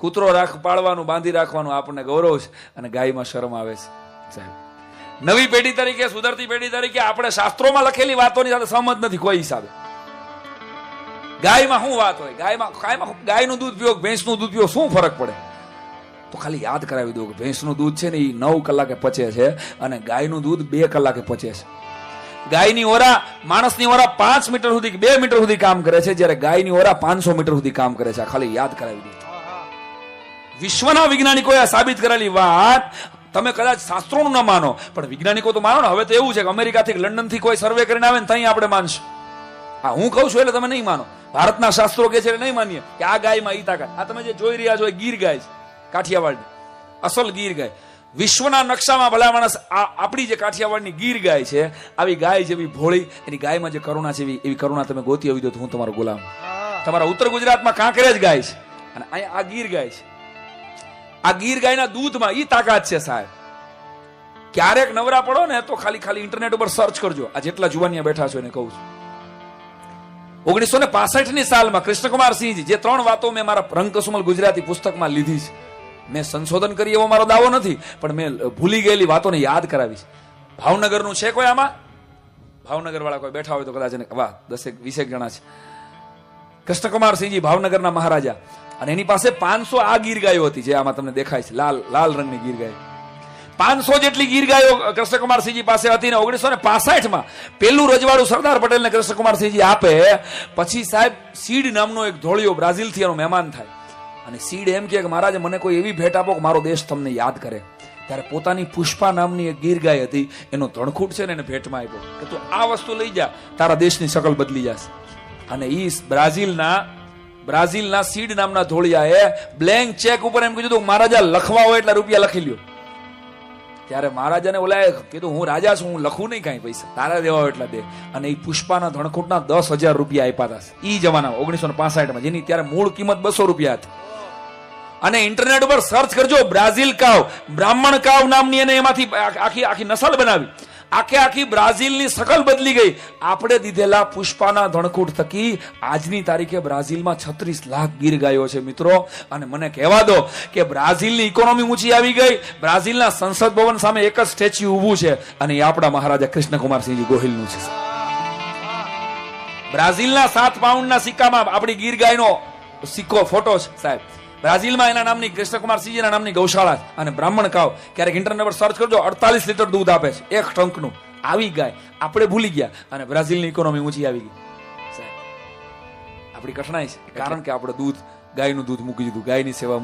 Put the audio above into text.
કૂતરો પાળવાનું, બાંધી રાખવાનું આપણને ગૌરવ છે, અને ગાયમાં શરમ આવે છે. સાહેબ, નવી પેઢી તરીકે, સુધરતી પેઢી તરીકે આપણે શાસ્ત્રોમાં લખેલી વાતોની સાથે સહમત નથી કોઈ હિસાબે. ગાયમાં શું વાત હોય? ગાયનું દૂધ પીવો, ભેંસનું દૂધ પીવો, શું ફરક પડે? તો ખાલી યાદ કરાવી દઉં કે ભેંસનું દૂધ છે ને એ 9 કલાકે પચે છે, અને ગાયનું દૂધ 2 કલાકે પચે છે. ગાયની ઓરા, માણસની ઓરા 5 મીટર સુધી, 2 મીટર સુધી કામ કરે છે, જ્યારે ગાયની ઓરા 500 મીટર સુધી કામ કરે છે. ખાલી યાદ કરાવી દઉં. વિશ્વના વૈજ્ઞાનિકોએ આ સાબિત કરેલી વાત તમે કદાચ શાસ્ત્રોનું ન માનો, પણ વૈજ્ઞાનિકો તો માનો ને. હવે તો એવું છે કે અમેરિકાથી, લંડનથી કોઈ સર્વે કરીને આવે ને ત્યાં આપણે માનશું. હા, હું કહું છું એટલે તમે નહીં માનો. ભારતના શાસ્ત્રો કે છે એટલે નહીં માનીએ કે આ ગાયમાં ઈ તાકાત. આ તમે જે જોઈ રહ્યા છો એ ગીર ગાય છે, કાઠિયાવાડની અસલ ગીર ગાય. વિશ્વના નકશામાં ભલા માણસ આપણી જે કાઠિયાવાડની ગીર ગાય છે, આવી ગાય જેવી ભોળી, એની ગાયમાં જે કરુણા છે એવી કરુણા તમે ગોતી આવી દો તો હું તમારો ગુલામ. તમારા ઉત્તર ગુજરાતમાં કાંકરેજ ગાય છે, અને અહીંયા આ ગીર ગાય છે. આ ગીર ગાયના દૂધમાં ઈ તાકાત છે સાહેબ. ક્યારેક નવરા પડો ને તો ખાલી ઇન્ટરનેટ ઉપર સર્ચ કરજો. આ જેટલા જુવાનિયા બેઠા છો એને કહું છું, 1965ની સાલમાં કૃષ્ણકુમાર સિંહજી, જે 3 વાતો મેં મારા રંગકસુમલ ગુજરાતી પુસ્તકમાં લીધી છે, મેં સંશોધન કરી એવો મારો દાવો નથી, પણ મેં ભૂલી ગયેલી વાતોને યાદ કરાવી છે. ભાવનગરનું છે કોઈ આમાં? ભાવનગર વાળા કોઈ બેઠા હોય તો કદાચ, વાહ, 10-20 જણા છે. કૃષ્ણકુમાર સિંહજી ભાવનગરના મહારાજા, અને એની પાસે 500 આ ગીર ગાયો હતી, જે આમાં તમને દેખાય છે, લાલ રંગની ગીર ગાય. 500 જેટલી ગીર ગાયો કૃષ્ણકુમાર સિંહજી પાસે હતી. ને 1965માં પેલું રજવાડું સરદાર પટેલને કૃષ્ણકુમાર સિંહજી આપે. પછી સાહેબ સીડ નામનો એક ધોળિયો બ્રાઝિલથી એનો મહેમાન થાય, અને સીડ એમ કે મહારાજ મને કોઈ એવી ભેટ આપો કે મારો દેશ તમને યાદ કરે. ત્યારે પોતાની પુષ્પા નામની એક ગીર ગાય હતી, એનો ધણખૂટ છે ને એને ભેટમાં આપ્યો કે તું આ વસ્તુ લઈ જા, તારા દેશની શકલ બદલી જશે. અને ઈ બ્રાઝિલના સીડ નામના ધોળિયાએ બ્લેન્ક ચેક ઉપર એમ કીધું મહારાજા લખવા હોય એટલા રૂપિયા લખી લ્યો. ત્યારે મહારાજાને ઓલાએ કીધું હું રાજા છું, હું લખું નહીં કાંઈ પૈસા, તારા દેવા હોય એટલા દે. અને એ પુષ્પાના ધણખૂટના 10,000 રૂપિયા આપ્યા હતા ઈ જમાના 1965માં, જેની ત્યારે મૂળ કિંમત 200 રૂપિયા હતી. અને ઇન્ટરનેટ ઉપર સર્ચ કરજો, બ્રાઝિલ કાવ, બ્રાહ્મણ કાવ નામની, અને એમાંથી આખી નસલ બનાવી. આખી બ્રાઝિલની શકલ બદલી ગઈ. આપણે દીધેલા પુષ્પાના ધણખૂટ થકી આજની તારીખે બ્રાઝિલમાં 36 લાખ ગીર ગાયો છે મિત્રો. અને મને કહેવા દો કે બ્રાઝિલની ઇકોનોમી ઊંચી આવી ગઈ. બ્રાઝિલના સંસદ ભવન સામે એક જ સ્ટેચ્યુ ઊભું છે, અને એ આપણા મહારાજા કૃષ્ણકુમારસિંહજી ગોહિલનું છે. બ્રાઝિલના 7 પાઉન્ડના સિક્કામાં આપણી ગીર ગાયનો સિક્કો, ફોટો છે સાહેબ. બ્રાઝિલમાં એના નામની કૃષ્ણકુમારસિંહજીના નામની ગૌશાળા અને બ્રાહ્મણ કાવ. ક્યારેક ઇન્ટરનેટ પર સર્ચ કરજો, 48 લીટર દૂધ આપે છે એક ટ્રંકનું. આવી ગાય આપણે ભૂલી ગયા, અને બ્રાઝિલની ઇકોનોમી ઊંચી આવી ગઈ સાહેબ. આપણી કઠણાઈ છે, કારણ કે આપણે ગાયનું દૂધ મૂકી દીધું, ગાયની સેવા